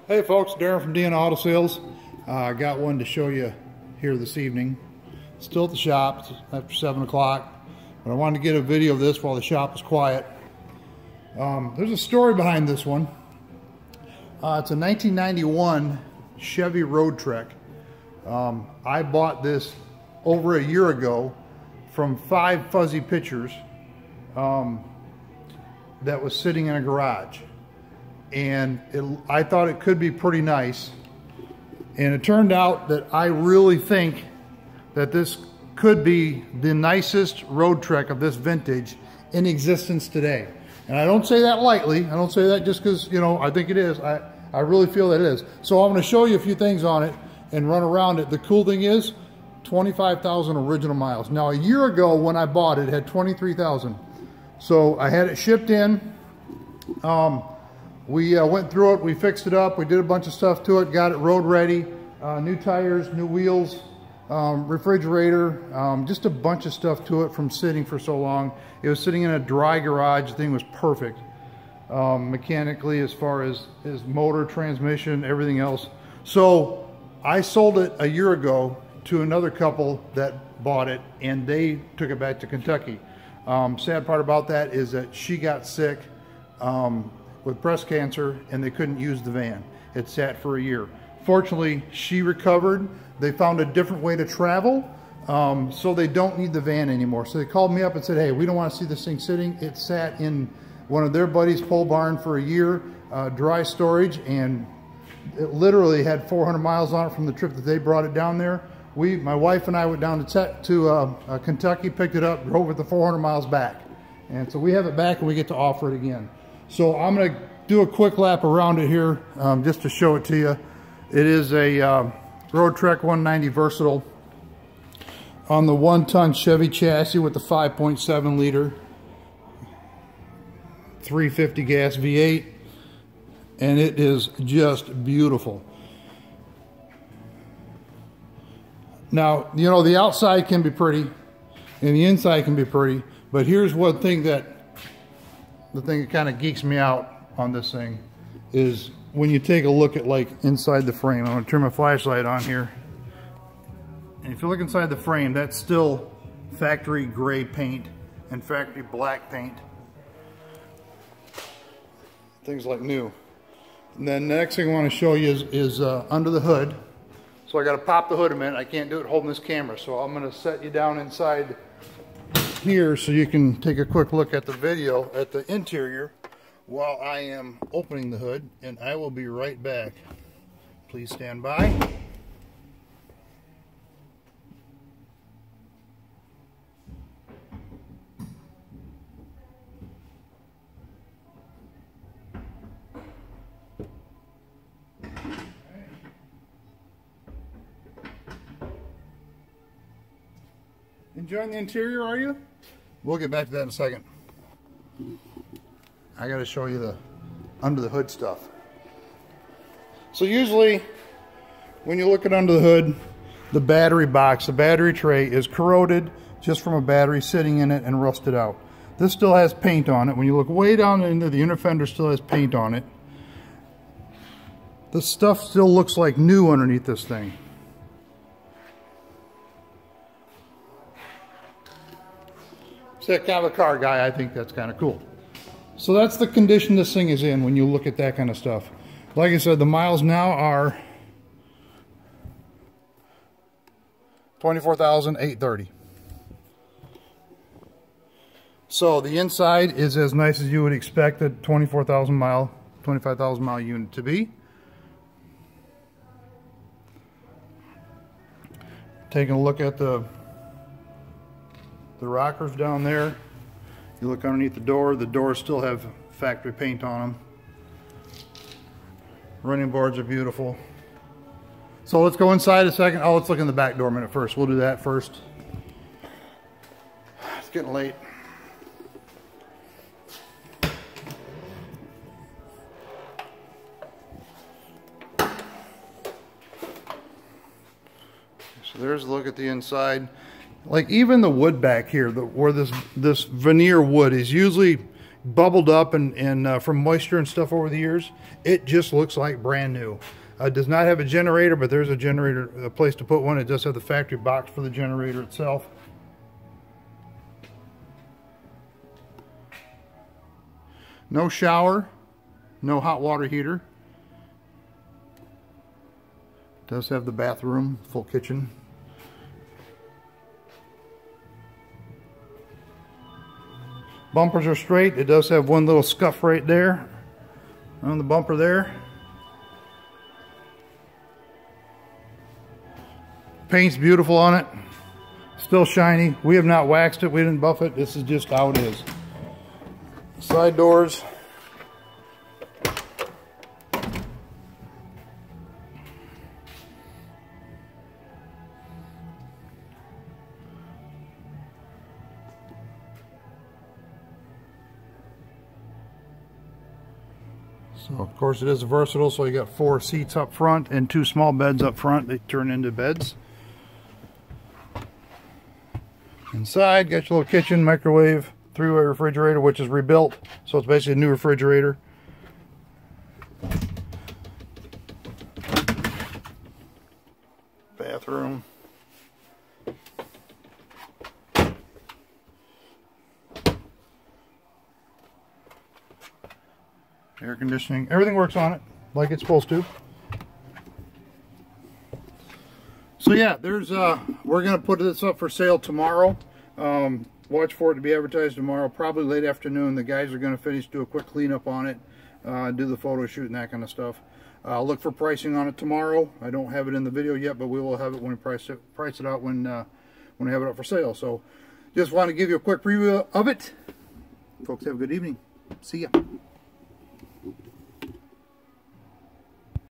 Hey folks, Darren from DN Auto Sales. I got one to show you here this evening. Still at the shop, it's after 7 o'clock, but I wanted to get a video of this while the shop is quiet. There's a story behind this one. It's a 1991 Chevy Roadtrek. I bought this over a year ago from 5 fuzzy pictures that was sitting in a garage. And I thought it could be pretty nice, and it turned out that I really think that this could be the nicest Roadtrek of this vintage in existence today. And I don't say that lightly. I don't say that just because, you know, I think it is. I really feel that it is. So I'm going to show you a few things on it and run around it. The cool thing is 25,000 original miles. Now a year ago when I bought it, it had 23,000. So I had it shipped in. We went through it, we fixed it up, we did a bunch of stuff to it, got it road ready, new tires, new wheels, refrigerator, just a bunch of stuff to it from sitting for so long. It was sitting in a dry garage. The thing was perfect mechanically, as far as motor, transmission, everything else. So I sold it a year ago to another couple that bought it, and they took it back to Kentucky. Sad part about that is that she got sick with breast cancer, and they couldn't use the van. It sat for a year. Fortunately, she recovered. They found a different way to travel, so they don't need the van anymore. So they called me up and said, hey, we don't want to see this thing sitting. It sat in one of their buddies' pole barn for a year, dry storage, and it literally had 400 miles on it from the trip that they brought it down there. My wife and I went down to Kentucky, picked it up, drove it the 400 miles back. And so we have it back, and we get to offer it again. So I'm going to do a quick lap around it here just to show it to you. It is a Roadtrek 190 Versatile on the 1-ton Chevy chassis with the 5.7 liter 350 gas V8, and it is just beautiful. Now, you know, the outside can be pretty and the inside can be pretty, but here's one thing that kind of geeks me out on this thing is when you take a look at like inside the frame. I'm going to turn my flashlight on here, and if you look inside the frame, that's still factory gray paint and factory black paint, things like new. And then the next thing I want to show you is under the hood. So I got to pop the hood a minute. I can't do it holding this camera, so I'm going to set you down inside here so you can take a quick look at the video at the interior while I am opening the hood, and I will be right back. Please stand by. Enjoying the interior, are you? We'll get back to that in a second. I got to show you the under the hood stuff. So usually when you look at under the hood, the battery box, the battery tray is corroded just from a battery sitting in it and rusted out. This still has paint on it. When you look way down into the inner fender, still has paint on it. The stuff still looks like new underneath this thing. Kind of a car guy, I think that's kind of cool. So that's the condition this thing is in when you look at that kind of stuff. Like I said, the miles now are 24,830. So the inside is as nice as you would expect a 25,000 mile unit to be. Taking a look at the rockers down there. You look underneath the doors still have factory paint on them. Running boards are beautiful. So let's go inside a second. Oh, let's look in the back door a minute first. We'll do that first. It's getting late. So there's a look at the inside. Like even the wood back here, where this veneer wood is usually bubbled up and from moisture and stuff over the years. It just looks like brand new. It does not have a generator, but there's a generator, a place to put one. It does have the factory box for the generator itself. No shower, no hot water heater. Does have the bathroom, full kitchen. Bumpers are straight. It does have one little scuff right there on the bumper there. Paint's beautiful on it. Still shiny. We have not waxed it. We didn't buff it. This is just how it is. Side doors. So of course it is versatile, so you got 4 seats up front and 2 small beds up front. They turn into beds. Inside, got your little kitchen, microwave, 3-way refrigerator, which is rebuilt, so it's basically a new refrigerator. Bathroom. Air conditioning, everything works on it like it's supposed to. So yeah, there's we're gonna put this up for sale tomorrow. Watch for it to be advertised tomorrow, probably late afternoon. The guys are gonna do a quick cleanup on it, do the photo shoot and that kind of stuff. I'll look for pricing on it tomorrow. I don't have it in the video yet, but we will have it when we price it out when we have it up for sale. So just want to give you a quick preview of it. Folks, have a good evening. See ya.